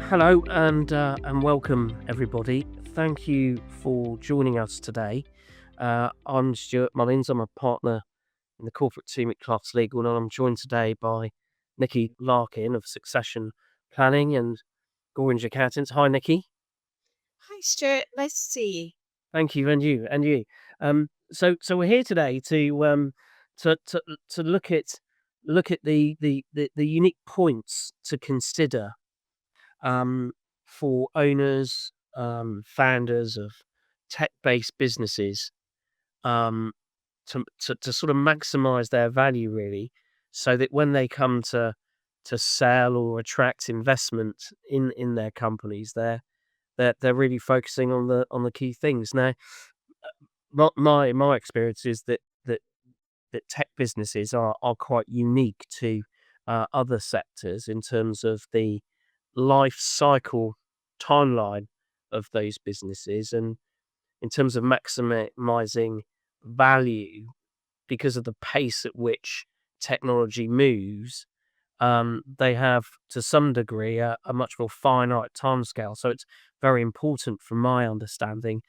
Hello and welcome everybody. Thank you for joining us today. I'm Stuart Mullins. I'm a partner in the corporate team at Clarkslegal, and I'm joined today by Nicky Larkin of Succession Planning and Goringe Accountants. Hi, Nicky. Hi, Stuart. Nice to see you. Thank you, and you. So we're here today to to to look at the unique points to consider um, for owners, founders of tech-based businesses, um, to sort of maximize their value really, so that when they come to sell or attract investment in their companies, they're really focusing on the key things. Now, my experience is that tech businesses are quite unique to other sectors in terms of the life cycle timeline of those businesses, and in terms of maximizing value because of the pace at which technology moves. They have, to some degree, a much more finite timescale. So it's very important, from my understanding,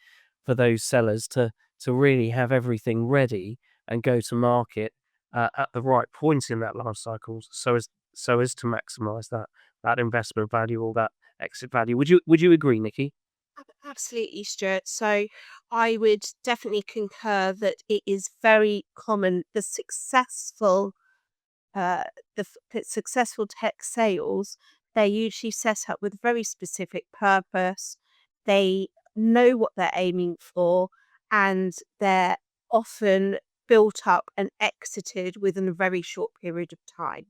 for those sellers to really have everything ready and go to market at the right point in that life cycle, so as to maximise that investment value or that exit value. Would you agree, Nikki? Absolutely, Stuart. So I would definitely concur that it is very common. Uh, the successful tech sales, they're usually set up with very specific purpose. They know what they're aiming for, and they're often built up and exited within a very short period of time.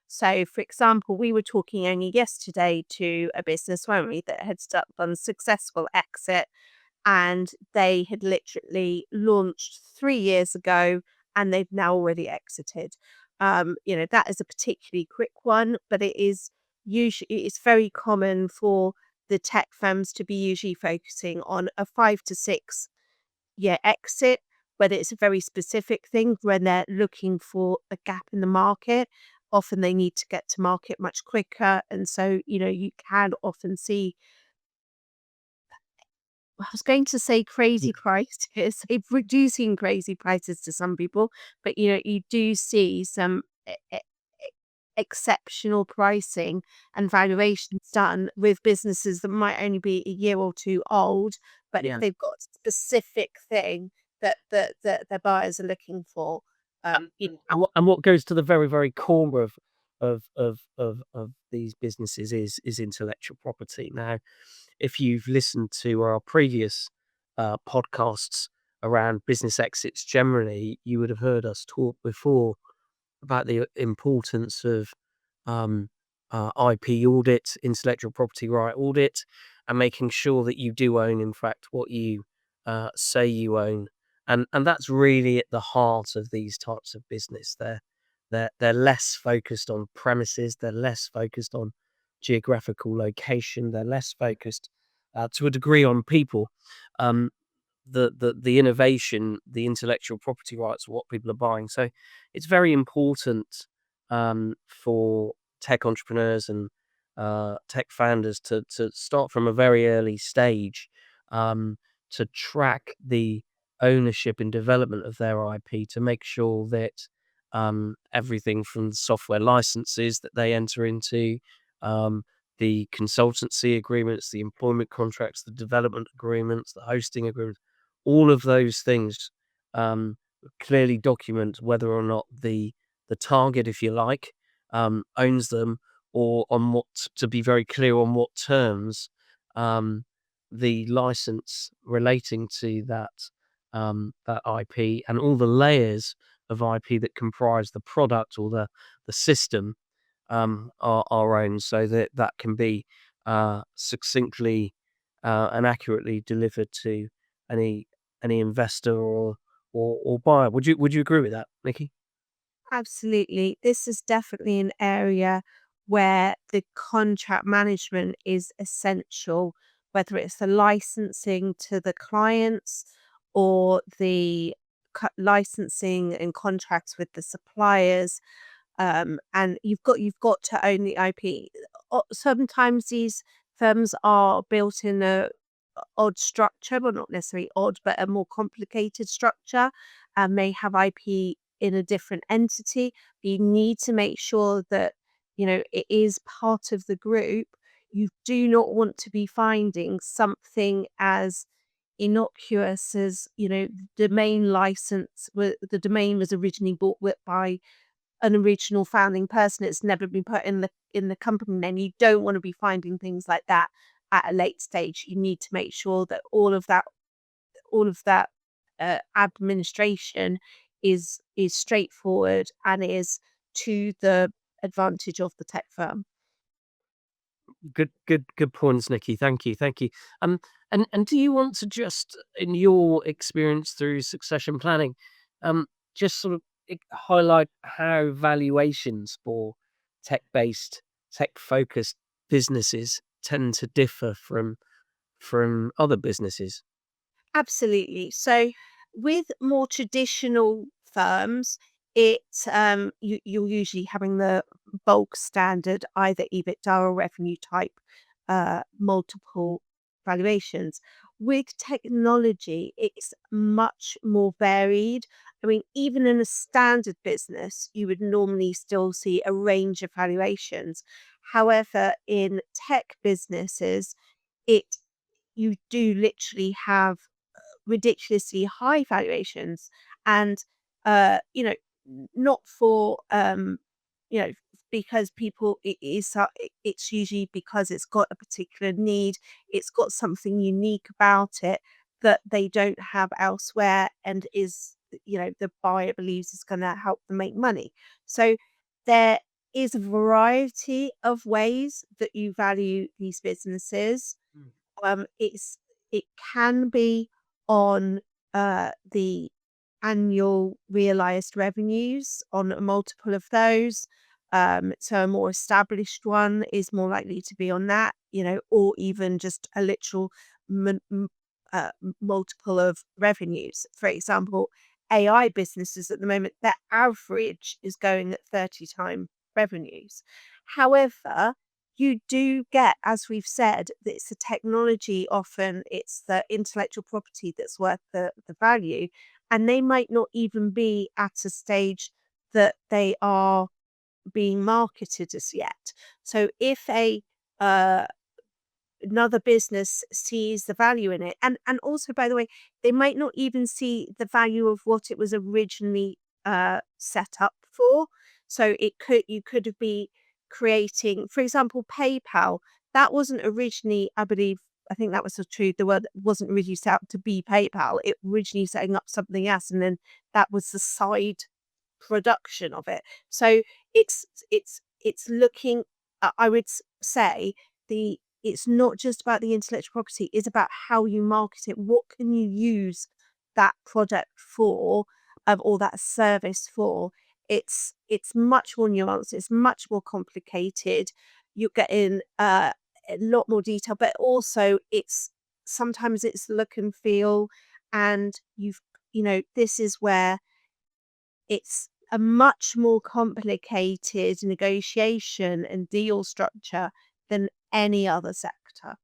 So, for example, we were talking only yesterday to a business, weren't we, that had done a successful exit, and they had literally launched 3 years ago, and they've now already exited. That is a particularly quick one, but it's very common for the tech firms to be usually focusing on a 5 to 6 year exit, whether it's a very specific thing when they're looking for a gap in the market. Often they need to get to market much quicker. And so, you can often see, I was going to say Yeah. crazy prices, it's reducing crazy prices to some people, but you do see some exceptional pricing and valuations done with businesses that might only be a year or two old, but Yeah. they've got a specific thing that their buyers are looking for. And Um, you what goes to the very, very core of these businesses is intellectual property. Now, if you've listened to our previous podcasts around business exits generally, you would have heard us talk before about the importance of um, IP audit, intellectual property right audit, and making sure that you do own, in fact, what you say you own. And that's really at the heart of these types of business. They're less focused on premises. They're less focused on geographical location. They're less focused, to a degree, on people. Um, the innovation, the intellectual property rights of what people are buying. So it's very important for tech entrepreneurs and tech founders to start from a very early stage, to track the ownership and development of their IP, to make sure that everything from the software licenses that they enter into, um, the consultancy agreements, the employment contracts, the development agreements, the hosting agreements, all of those things um, clearly document whether or not the target, if you like, owns them, or on what, to be very clear on what terms um, the license relating to that IP and all the layers of IP that comprise the product or the system are owned, so that that can be succinctly and accurately delivered to any any investor or buyer. Would you agree with that, Nikki? Absolutely. This is definitely an area where the contract management is essential, whether it's the licensing to the clients or the licensing and contracts with the suppliers. And you've got to own the IP. Sometimes these firms are built in a odd structure, well, not necessarily odd, but a more complicated structure, and may have IP in a different entity. You need to make sure that, it is part of the group. You do not want to be finding something as innocuous as, domain license, the domain was originally bought by an original founding person. It's never been put in the company name. You don't want to be finding things like that at a late stage. You need to make sure that all of that administration is straightforward and is to the advantage of the tech firm. Good points, Nikki. Thank you, thank you. Um, and do you want to just, in your experience through succession planning, um, just sort of highlight how valuations for tech-based, tech-focused businesses tend to differ from other businesses? Absolutely. So with more traditional firms, you're usually having the bulk standard, either EBITDA or revenue type multiple valuations. With technology, it's much more varied. I mean, even in a standard business, you would normally still see a range of valuations. However, in tech businesses, it you do literally have ridiculously high valuations and, not for, you know, because people it's usually because it's got a particular need, it's got something unique about it that they don't have elsewhere and the buyer believes is gonna help them make money. So there is a variety of ways that you value these businesses. It's it can be on, the annual realized revenues, on a multiple of those. So a more established one is more likely to be on that, or even just a literal multiple of revenues. For example, AI businesses at the moment, their average is going at 30 time revenues. However, you do get, as we've said, that it's the technology, often it's the intellectual property that's worth the value, and they might not even be at a stage that they are being marketed as yet. So if uh, another business sees the value in it, and also, by the way, they might not even see the value of what it was originally set up for. So you could be creating, for example, PayPal. That wasn't originally, I think that was the truth, the word wasn't originally set up to be PayPal. It originally setting up something else, and then that was the side production of it. So it's looking, I would say, the it's not just about the intellectual property, it's about how you market it. What can you use that product for, or that service for? It's much more nuanced, it's much more complicated. You get in a lot more detail, but also sometimes it's look and feel, and this is where it's a much more complicated negotiation and deal structure than any other sector.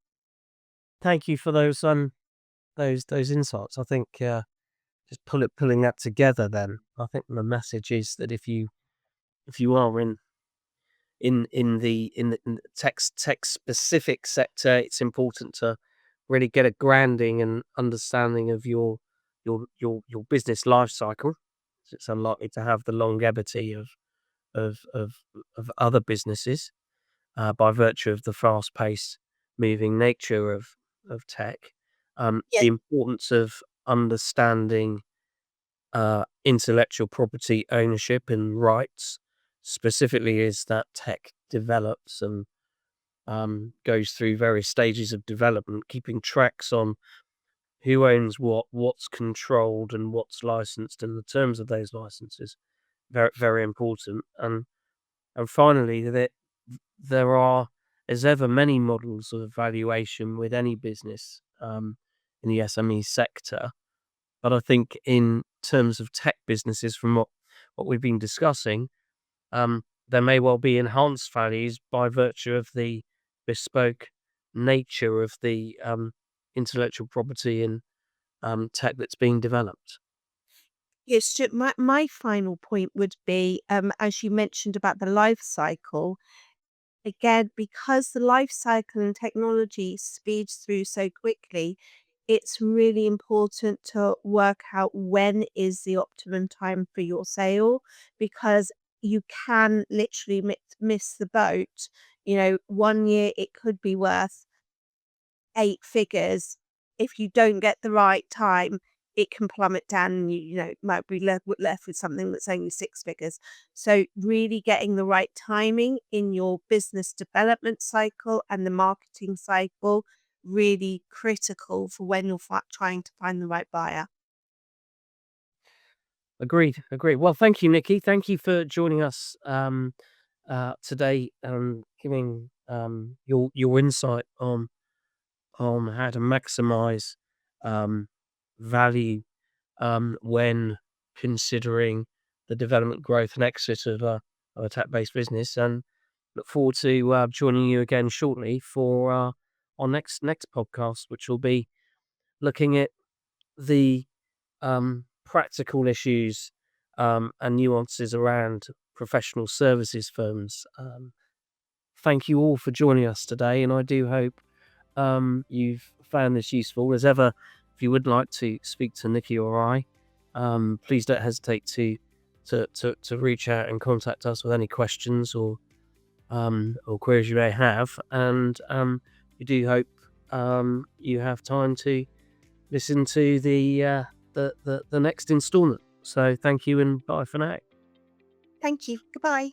Thank you for those insights. I think, just pulling that together then, I think the message is that if you are in the tech specific sector, it's important to really get a grounding and understanding of your business life cycle. So it's unlikely to have the longevity of of of other businesses, by virtue of the fast paced moving nature of tech. Yeah. The importance of understanding intellectual property ownership and rights, specifically as that tech develops and goes through various stages of development, keeping tracks on who owns what, what's controlled, and what's licensed, and the terms of those licenses. Very, very important. And finally, that there are, as ever, many models of valuation with any business, in the SME sector. But I think in terms of tech businesses, from what we've been discussing, there may well be enhanced values by virtue of the bespoke nature of the intellectual property and tech that's being developed. Yes, Stuart, my final point would be, as you mentioned about the life cycle, again, because the life cycle and technology speeds through so quickly, it's really important to work out when is the optimum time for your sale, because you can literally miss the boat. You know, 1 year it could be worth 8 figures. If you don't get the right time, it can plummet down and you know, might be left with something that's only 6 figures. So really getting the right timing in your business development cycle and the marketing cycle, really critical for when you're trying to find the right buyer. Agreed, agreed. Well, thank you, Nikki. Thank you for joining us today, giving your insight on how to maximize um, value when considering the development, growth, and exit of a tech-based business. And look forward to joining you again shortly for our next podcast, which will be looking at the practical issues and nuances around professional services firms. Thank you all for joining us today, and I do hope you've found this useful. As ever, if you would like to speak to Nikki or I, please don't hesitate to reach out and contact us with any questions or queries you may have. And we do hope you have time to listen to the next instalment. So thank you and bye for now. Thank you. Goodbye.